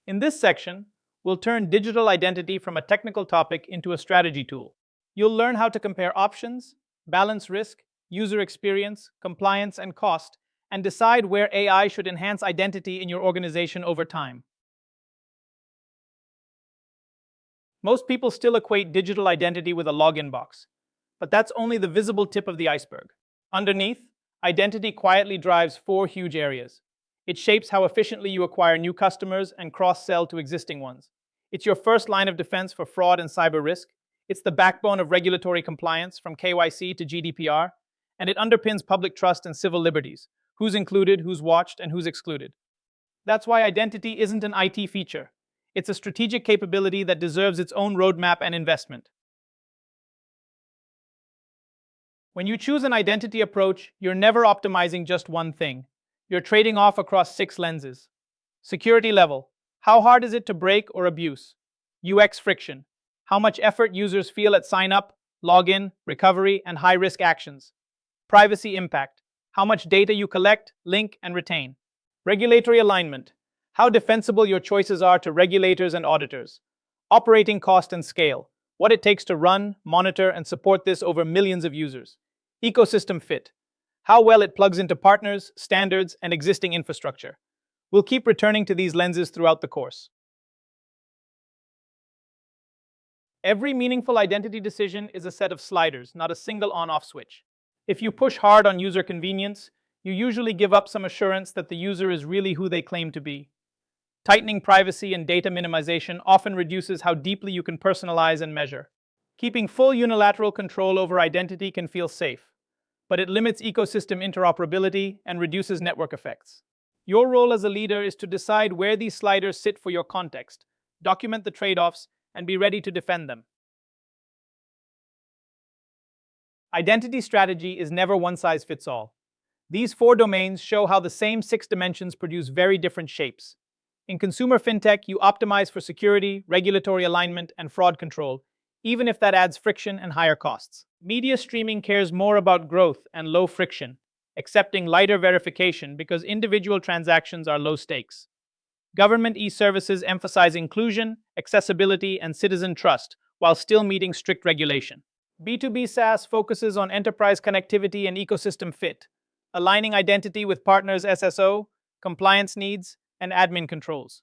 In this section, we'll turn digital identity from a technical topic into a strategy tool. You'll learn how to compare options, balance risk, user experience, compliance, and cost, and decide where AI should enhance identity in your organization over time. Most people still equate digital identity with a login box, but that's only the visible tip of the iceberg. Underneath, identity quietly drives four huge areas. It shapes how efficiently you acquire new customers and cross-sell to existing ones. It's your first line of defense for fraud and cyber risk. It's the backbone of regulatory compliance from KYC to GDPR, and it underpins public trust and civil liberties. Who's included, who's watched, and who's excluded. That's why identity isn't an IT feature. It's a strategic capability that deserves its own roadmap and investment. When you choose an identity approach, you're never optimizing just one thing. You're trading off across 6 lenses. Security level. How hard is it to break or abuse? UX friction. How much effort users feel at sign up, login, recovery, and high-risk actions. Privacy impact. How much data you collect, link, and retain. Regulatory alignment. How defensible your choices are to regulators and auditors. Operating cost and scale. What it takes to run, monitor, and support this over millions of users. Ecosystem fit. How well it plugs into partners, standards, and existing infrastructure. We'll keep returning to these lenses throughout the course. Every meaningful identity decision is a set of sliders, not a single on-off switch. If you push hard on user convenience, you usually give up some assurance that the user is really who they claim to be. Tightening privacy and data minimization often reduces how deeply you can personalize and measure. Keeping full unilateral control over identity can feel safe, but it limits ecosystem interoperability and reduces network effects. Your role as a leader is to decide where these sliders sit for your context, document the trade-offs, and be ready to defend them. Identity strategy is never one size fits all. These 4 domains show how the same 6 dimensions produce very different shapes. In consumer fintech, you optimize for security, regulatory alignment, and fraud control, even if that adds friction and higher costs. Media streaming cares more about growth and low friction, accepting lighter verification because individual transactions are low stakes. Government e-services emphasize inclusion, accessibility, and citizen trust, while still meeting strict regulation. B2B SaaS focuses on enterprise connectivity and ecosystem fit, aligning identity with partners' SSO, compliance needs, and admin controls.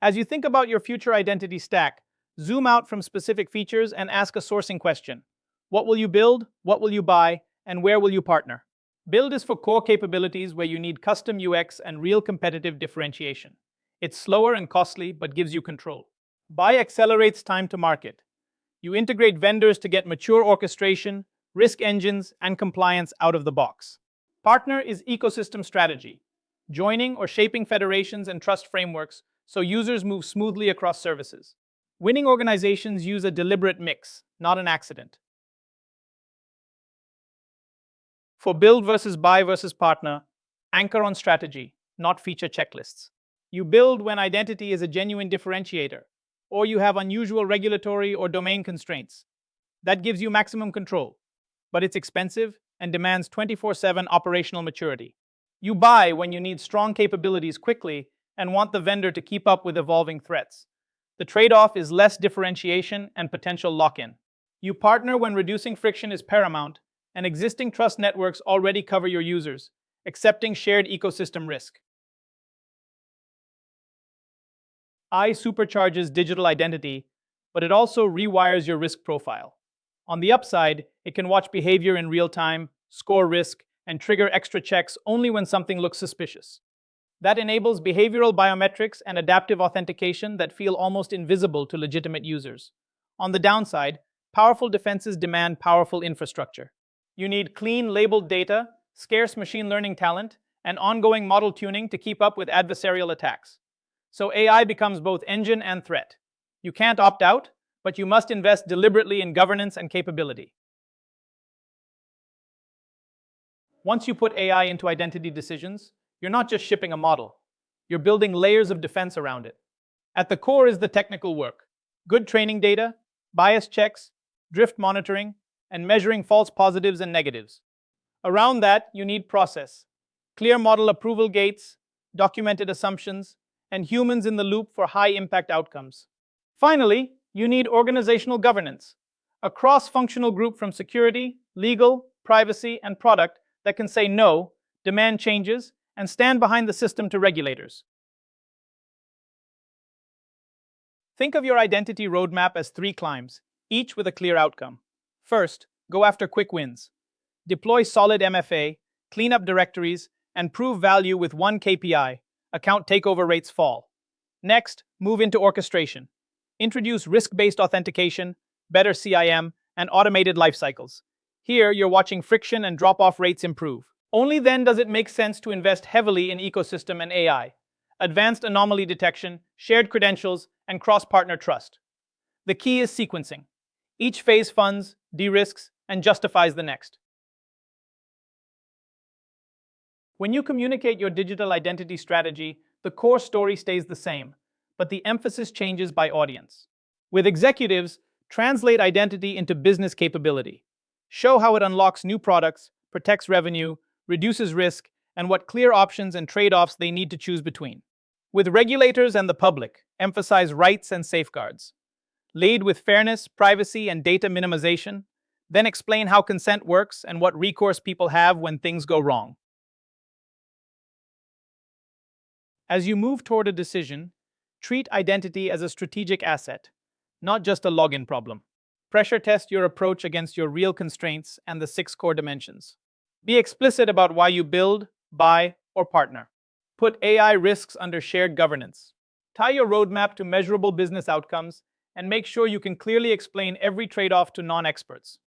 As you think about your future identity stack, zoom out from specific features and ask a sourcing question. What will you build, what will you buy, and where will you partner? Build is for core capabilities where you need custom UX and real competitive differentiation. It's slower and costly, but gives you control. Buy accelerates time to market. You integrate vendors to get mature orchestration, risk engines, and compliance out of the box. Partner is ecosystem strategy, joining or shaping federations and trust frameworks so users move smoothly across services. Winning organizations use a deliberate mix, not an accident. For build versus buy versus partner, anchor on strategy, not feature checklists. You build when identity is a genuine differentiator, or you have unusual regulatory or domain constraints. That gives you maximum control, but it's expensive and demands 24/7 operational maturity. You buy when you need strong capabilities quickly and want the vendor to keep up with evolving threats. The trade-off is less differentiation and potential lock-in. You partner when reducing friction is paramount and existing trust networks already cover your users, accepting shared ecosystem risk. I supercharges digital identity, but it also rewires your risk profile. On the upside, it can watch behavior in real time, score risk, and trigger extra checks only when something looks suspicious. That enables behavioral biometrics and adaptive authentication that feel almost invisible to legitimate users. On the downside, powerful defenses demand powerful infrastructure. You need clean, labeled data, scarce machine learning talent, and ongoing model tuning to keep up with adversarial attacks. So AI becomes both engine and threat. You can't opt out, but you must invest deliberately in governance and capability. Once you put AI into identity decisions, you're not just shipping a model. You're building layers of defense around it. At the core is the technical work. Good training data, bias checks, drift monitoring, and measuring false positives and negatives. Around that, you need process. Clear model approval gates, documented assumptions, and humans in the loop for high-impact outcomes. Finally, you need organizational governance, a cross-functional group from security, legal, privacy, and product that can say no, demand changes, and stand behind the system to regulators. Think of your identity roadmap as 3 climbs, each with a clear outcome. First, go after quick wins. Deploy solid MFA, clean up directories, and prove value with one KPI. Account takeover rates fall. Next, move into orchestration. Introduce risk-based authentication, better CIM, and automated lifecycles. Here, you're watching friction and drop-off rates improve. Only then does it make sense to invest heavily in ecosystem and AI, advanced anomaly detection, shared credentials, and cross-partner trust. The key is sequencing. Each phase funds, de-risks, and justifies the next. When you communicate your digital identity strategy, the core story stays the same, but the emphasis changes by audience. With executives, translate identity into business capability. Show how it unlocks new products, protects revenue, reduces risk, and what clear options and trade-offs they need to choose between. With regulators and the public, emphasize rights and safeguards. Lead with fairness, privacy, and data minimization, then explain how consent works and what recourse people have when things go wrong. As you move toward a decision, treat identity as a strategic asset, not just a login problem. Pressure test your approach against your real constraints and the 6 core dimensions. Be explicit about why you build, buy, or partner. Put AI risks under shared governance. Tie your roadmap to measurable business outcomes and make sure you can clearly explain every trade-off to non-experts.